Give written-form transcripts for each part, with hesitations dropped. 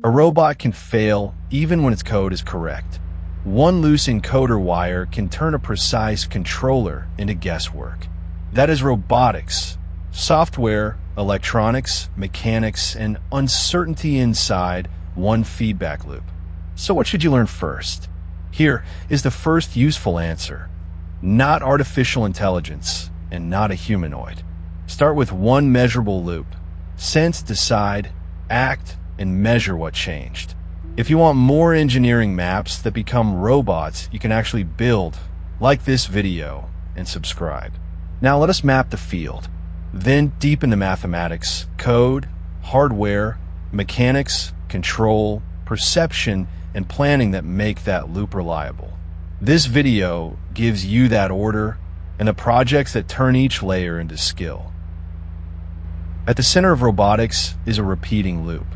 A robot can fail even when its code is correct. One loose encoder wire can turn a precise controller into guesswork. That is robotics. Software, electronics, mechanics, and uncertainty inside one feedback loop. So what should you learn first? Here is the first useful answer. Not artificial intelligence and not a humanoid. Start with one measurable loop. Sense, decide, act, and measure what changed. If you want more engineering maps that become robots you can actually build, like this video and subscribe. Now let us map the field. Then deep into mathematics, code, hardware, mechanics, control, perception, and planning that make that loop reliable. This video gives you that order and the projects that turn each layer into skill. At the center of robotics is a repeating loop.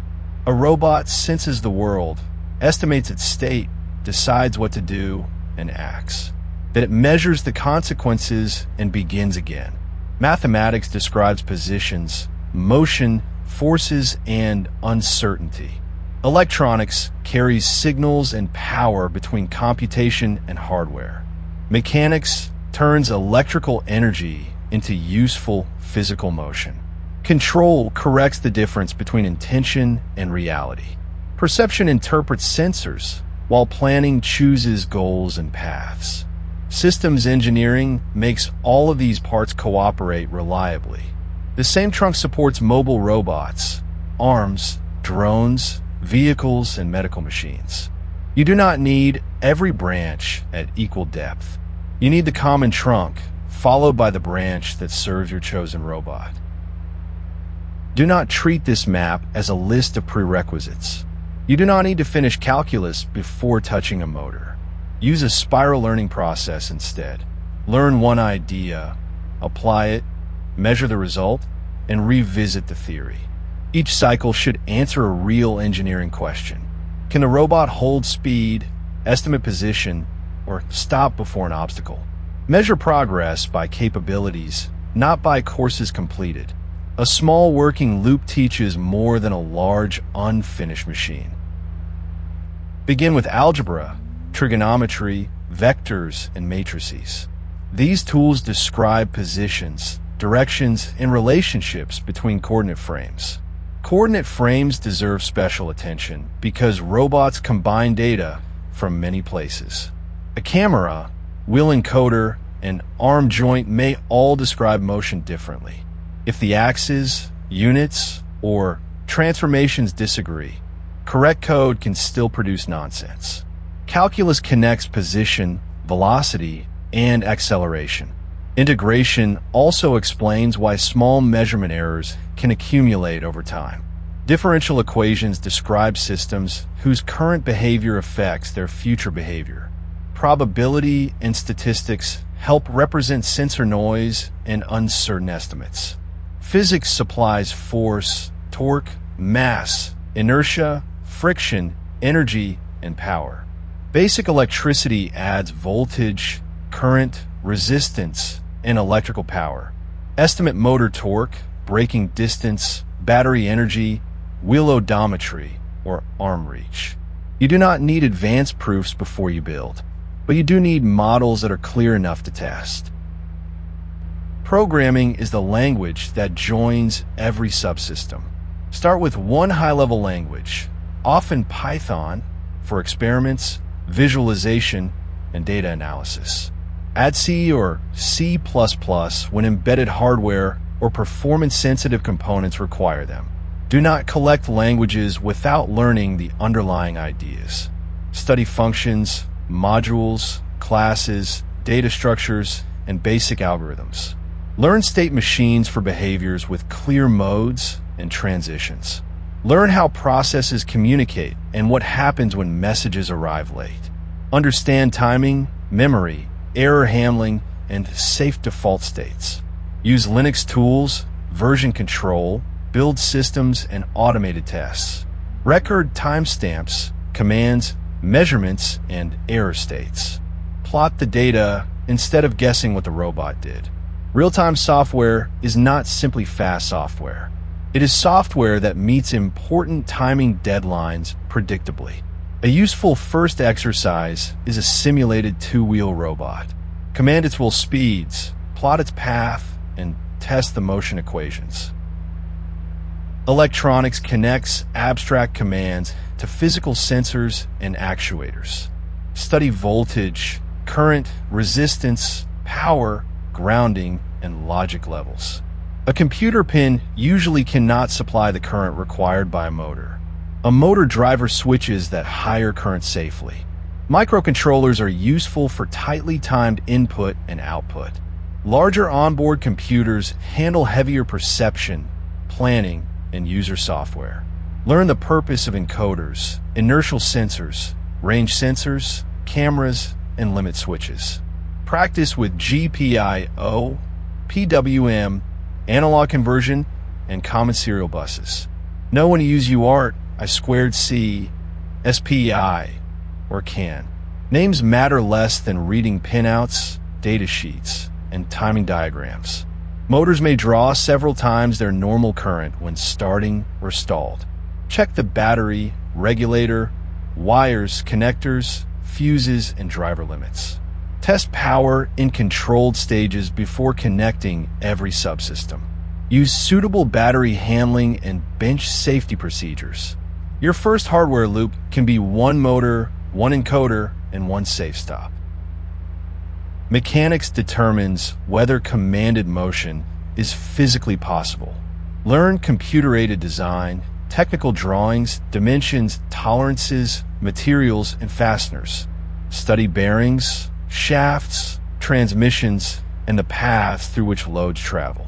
A robot senses the world, estimates its state, decides what to do, and acts. Then it measures the consequences and begins again. Mathematics describes positions, motion, forces, and uncertainty. Electronics carries signals and power between computation and hardware. Mechanics turns electrical energy into useful physical motion. Control corrects the difference between intention and reality. Perception interprets sensors, while planning chooses goals and paths. Systems engineering makes all of these parts cooperate reliably. The same trunk supports mobile robots, arms, drones, vehicles, and medical machines. You do not need every branch at equal depth. You need the common trunk, followed by the branch that serves your chosen robot. Do not treat this map as a list of prerequisites. You do not need to finish calculus before touching a motor. Use a spiral learning process instead. Learn one idea, apply it, measure the result, and revisit the theory. Each cycle should answer a real engineering question. Can the robot hold speed, estimate position, or stop before an obstacle? Measure progress by capabilities, not by courses completed. A small working loop teaches more than a large, unfinished machine. Begin with algebra, trigonometry, vectors, and matrices. These tools describe positions, directions, and relationships between coordinate frames. Coordinate frames deserve special attention because robots combine data from many places. A camera, wheel encoder, and arm joint may all describe motion differently. If the axes, units, or transformations disagree, correct code can still produce nonsense. Calculus connects position, velocity, and acceleration. Integration also explains why small measurement errors can accumulate over time. Differential equations describe systems whose current behavior affects their future behavior. Probability and statistics help represent sensor noise and uncertain estimates. Physics supplies force, torque, mass, inertia, friction, energy, and power. Basic electricity adds voltage, current, resistance, and electrical power. Estimate motor torque, braking distance, battery energy, wheel odometry, or arm reach. You do not need advanced proofs before you build, but you do need models that are clear enough to test. Programming is the language that joins every subsystem. Start with one high-level language, often Python, for experiments, visualization, and data analysis. Add C or C++ when embedded hardware or performance-sensitive components require them. Do not collect languages without learning the underlying ideas. Study functions, modules, classes, data structures, and basic algorithms. Learn state machines for behaviors with clear modes and transitions. Learn how processes communicate and what happens when messages arrive late. Understand timing, memory, error handling, and safe default states. Use Linux tools, version control, build systems, and automated tests. Record timestamps, commands, measurements, and error states. Plot the data instead of guessing what the robot did. Real-time software is not simply fast software. It is software that meets important timing deadlines predictably. A useful first exercise is a simulated two-wheel robot. Command its wheel speeds, plot its path, and test the motion equations. Electronics connects abstract commands to physical sensors and actuators. Study voltage, current, resistance, power, grounding, and logic levels. A computer pin usually cannot supply the current required by a motor. A motor driver switches that higher current safely. Microcontrollers are useful for tightly timed input and output. Larger onboard computers handle heavier perception, planning, and user software. Learn the purpose of encoders, inertial sensors, range sensors, cameras, and limit switches. Practice with GPIO, PWM, analog conversion, and common serial buses. Know when to use UART, I2C, SPI, or CAN. Names matter less than reading pinouts, data sheets, and timing diagrams. Motors may draw several times their normal current when starting or stalled. Check the battery, regulator, wires, connectors, fuses, and driver limits. Test power in controlled stages before connecting every subsystem. Use suitable battery handling and bench safety procedures. Your first hardware loop can be one motor, one encoder, and one safe stop. Mechanics determines whether commanded motion is physically possible. Learn computer-aided design, technical drawings, dimensions, tolerances, materials, and fasteners. Study bearings, shafts, transmissions, and the paths through which loads travel.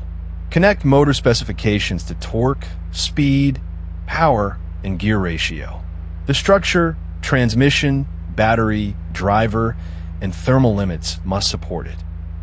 Connect motor specifications to torque, speed, power, and gear ratio. The structure, transmission, battery, driver, and thermal limits must support it.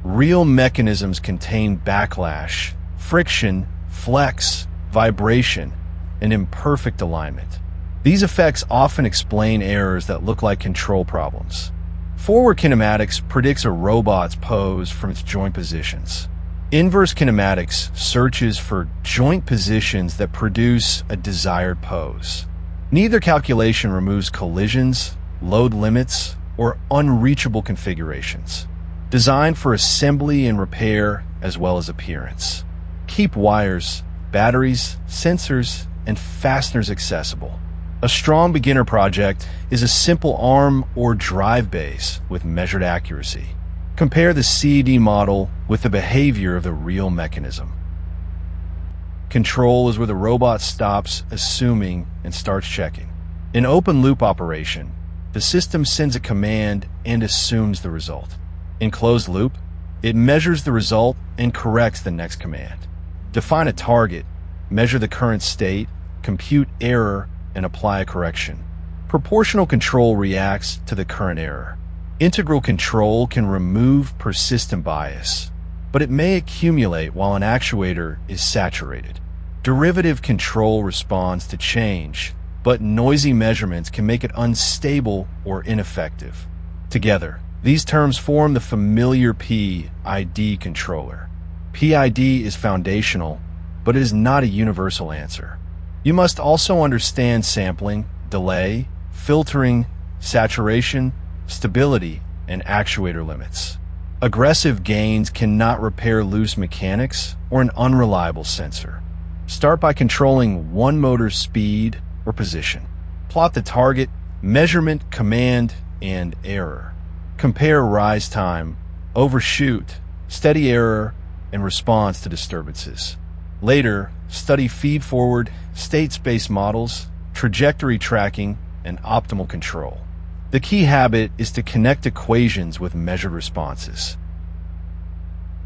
Real mechanisms contain backlash, friction, flex, vibration, and imperfect alignment. These effects often explain errors that look like control problems. Forward kinematics predicts a robot's pose from its joint positions. Inverse kinematics searches for joint positions that produce a desired pose. Neither calculation removes collisions, load limits, or unreachable configurations. Designed for assembly and repair as well as appearance. Keep wires, batteries, sensors, and fasteners accessible. A strong beginner project is a simple arm or drive base with measured accuracy. Compare the CAD model with the behavior of the real mechanism. Control is where the robot stops assuming and starts checking. In open loop operation, the system sends a command and assumes the result. In closed loop, it measures the result and corrects the next command. Define a target, measure the current state, compute error, and apply a correction. Proportional control reacts to the current error. Integral control can remove persistent bias, but it may accumulate while an actuator is saturated. Derivative control responds to change, but noisy measurements can make it unstable or ineffective. Together, these terms form the familiar PID controller. PID is foundational, but it is not a universal answer. You must also understand sampling, delay, filtering, saturation, stability, and actuator limits. Aggressive gains cannot repair loose mechanics or an unreliable sensor. Start by controlling one motor's speed or position. Plot the target, measurement, command, and error. Compare rise time, overshoot, steady error, and response to disturbances. Later, study feed-forward, state space models, trajectory tracking, and optimal control. The key habit is to connect equations with measured responses.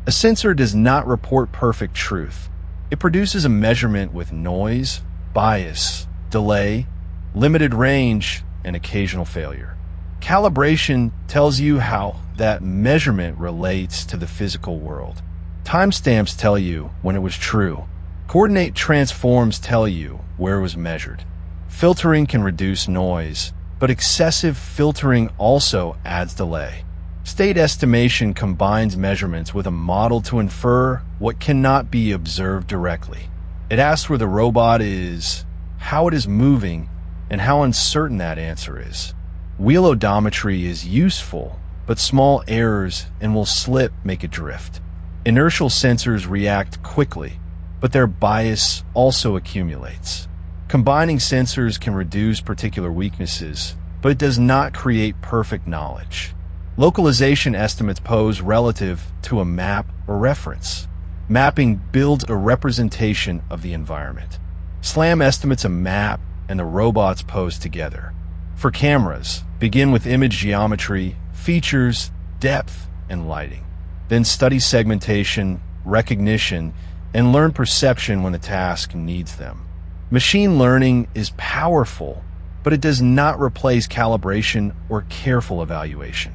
A sensor does not report perfect truth. It produces a measurement with noise, bias, delay, limited range, and occasional failure. Calibration tells you how that measurement relates to the physical world. Timestamps tell you when it was true. Coordinate transforms tell you where it was measured. Filtering can reduce noise, but excessive filtering also adds delay. State estimation combines measurements with a model to infer what cannot be observed directly. It asks where the robot is, how it is moving, and how uncertain that answer is. Wheel odometry is useful, but small errors and will slip make it drift. Inertial sensors react quickly, but their bias also accumulates. Combining sensors can reduce particular weaknesses, but it does not create perfect knowledge. Localization estimates pose relative to a map or reference. Mapping builds a representation of the environment. SLAM estimates a map and the robots pose together. For cameras, begin with image geometry, features, depth, and lighting. Then study segmentation, recognition, and learn perception when the task needs them. Machine learning is powerful, but it does not replace calibration or careful evaluation.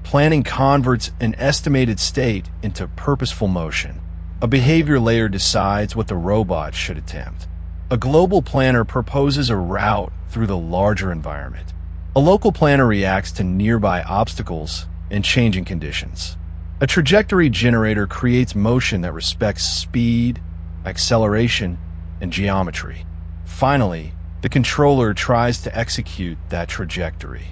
Planning converts an estimated state into purposeful motion. A behavior layer decides what the robot should attempt. A global planner proposes a route through the larger environment. A local planner reacts to nearby obstacles and changing conditions. A trajectory generator creates motion that respects speed, acceleration, and geometry. Finally, the controller tries to execute that trajectory.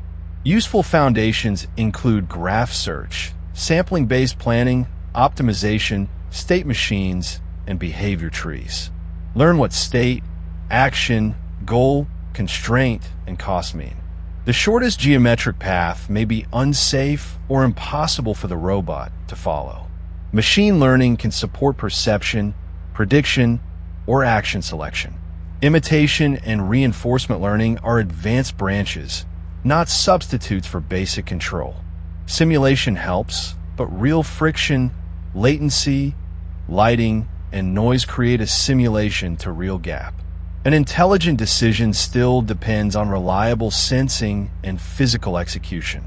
Useful foundations include graph search, sampling-based planning, optimization, state machines, and behavior trees. Learn what state, action, goal, constraint, and cost mean. The shortest geometric path may be unsafe or impossible for the robot to follow. Machine learning can support perception, prediction, or action selection. Imitation and reinforcement learning are advanced branches, not substitutes for basic control. Simulation helps, but real friction, latency, lighting, and noise create a simulation to real gap. An intelligent decision still depends on reliable sensing and physical execution.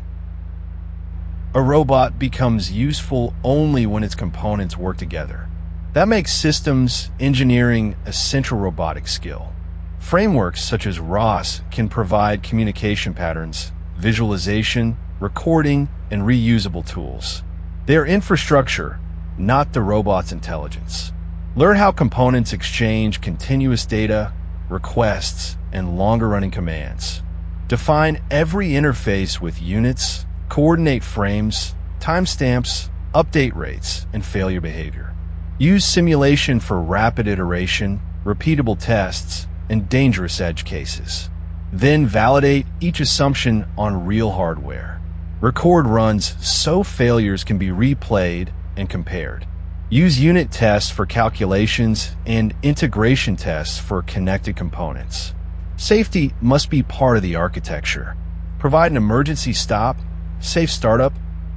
A robot becomes useful only when its components work together. That makes systems engineering a central robotic skill. Frameworks such as ROS can provide communication patterns, visualization, recording, and reusable tools. They are infrastructure, not the robot's intelligence. Learn how components exchange continuous data, requests, and longer-running commands. Define every interface with units, coordinate frames, timestamps, update rates, and failure behavior. Use simulation for rapid iteration, repeatable tests, and dangerous edge cases. Then validate each assumption on real hardware. Record runs so failures can be replayed and compared. Use unit tests for calculations and integration tests for connected components. Safety must be part of the architecture. Provide an emergency stop, safe startup,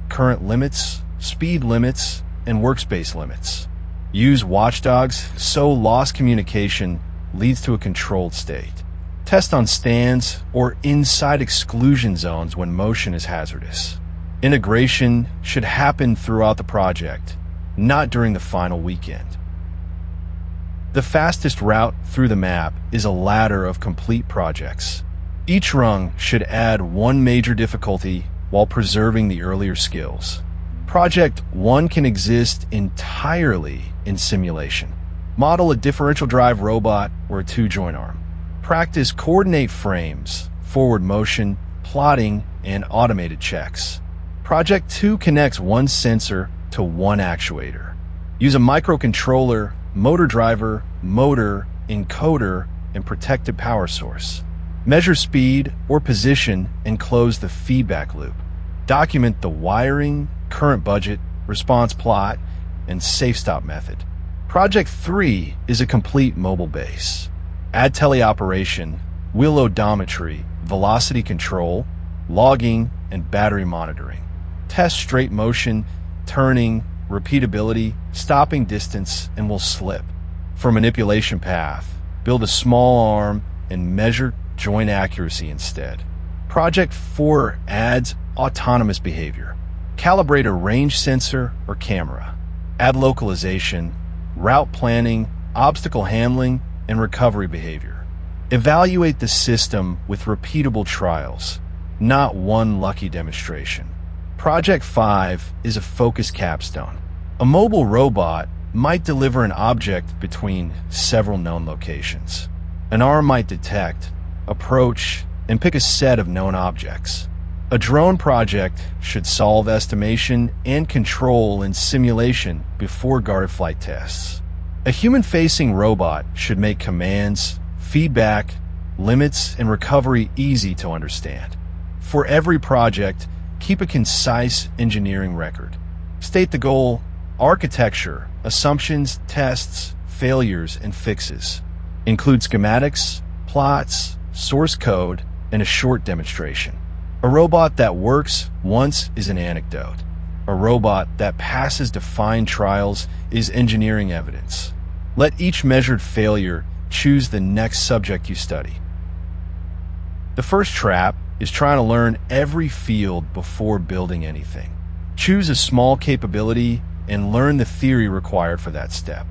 current limits, speed limits, and workspace limits. Use watchdogs so lost communication leads to a controlled state. Test on stands or inside exclusion zones when motion is hazardous. Integration should happen throughout the project, not during the final weekend. The fastest route through the map is a ladder of complete projects. Each rung should add one major difficulty while preserving the earlier skills. Project 1 can exist entirely in simulation. Model a differential drive robot or a two-joint arm. Practice coordinate frames, forward motion, plotting, and automated checks. Project 2 connects one sensor to one actuator. Use a microcontroller, motor driver, motor, encoder, and protected power source. Measure speed or position and close the feedback loop. Document the wiring, current budget, response plot, and safe stop method. Project 3 is a complete mobile base. Add teleoperation, wheel odometry, velocity control, logging, and battery monitoring. Test straight motion, turning, repeatability, stopping distance, and will slip. For manipulation path, build a small arm and measure joint accuracy instead. Project 4 adds autonomous behavior. Calibrate a range sensor or camera. Add localization, route planning, obstacle handling, and recovery behavior. Evaluate the system with repeatable trials, not one lucky demonstration. Project 5 is a focused capstone. A mobile robot might deliver an object between several known locations. An arm might detect, approach, and pick a set of known objects. A drone project should solve estimation and control in simulation before guarded flight tests. A human-facing robot should make commands, feedback, limits, and recovery easy to understand. For every project, keep a concise engineering record. State the goal, architecture, assumptions, tests, failures, and fixes. Include schematics, plots, source code, and a short demonstration. A robot that works once is an anecdote. A robot that passes defined trials is engineering evidence. Let each measured failure choose the next subject you study. The first trap is trying to learn every field before building anything. Choose a small capability and learn the theory required for that step.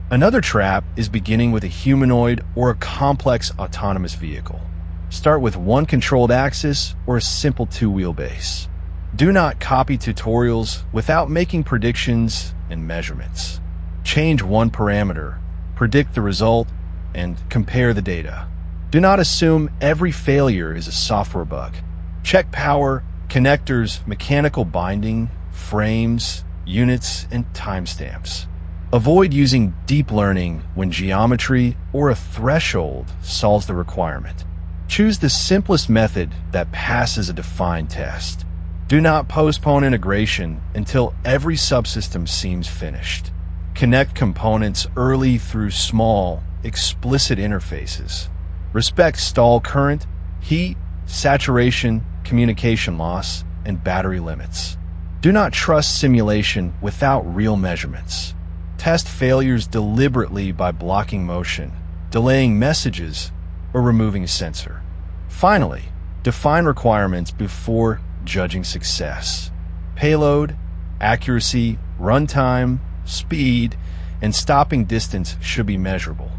Another trap is beginning with a humanoid or a complex autonomous vehicle. Start with one controlled axis or a simple two-wheelbase. Do not copy tutorials without making predictions and measurements. Change one parameter, predict the result, and compare the data. Do not assume every failure is a software bug. Check power, connectors, mechanical binding, frames, units, and timestamps. Avoid using deep learning when geometry or a threshold solves the requirement. Choose the simplest method that passes a defined test. Do not postpone integration until every subsystem seems finished. Connect components early through small, explicit interfaces. Respect stall current, heat, saturation, communication loss, and battery limits. Do not trust simulation without real measurements. Test failures deliberately by blocking motion, delaying messages, or removing a sensor. Finally, define requirements before judging success. Payload, accuracy, runtime, speed, and stopping distance should be measurable.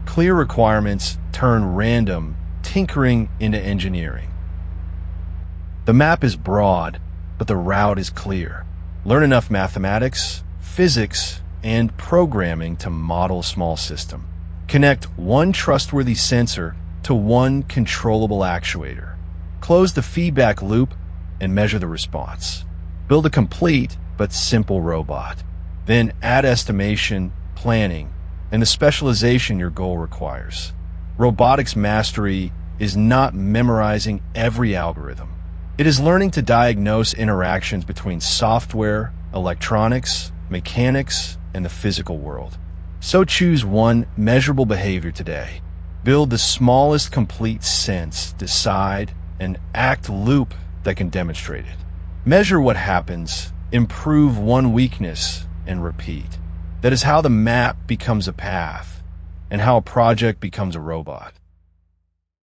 Clear requirements turn random tinkering into engineering. The map is broad, but the route is clear. Learn enough mathematics, physics, and programming to model a small system. Connect one trustworthy sensor to one controllable actuator. Close the feedback loop and measure the response. Build a complete but simple robot. Then add estimation, planning, and the specialization your goal requires. Robotics mastery is not memorizing every algorithm. It is learning to diagnose interactions between software, electronics, mechanics, and the physical world. So choose one measurable behavior today. Build the smallest complete sense, decide, and act loop that can demonstrate it. Measure what happens, improve one weakness, and repeat. That is how the map becomes a path, and how a project becomes a robot.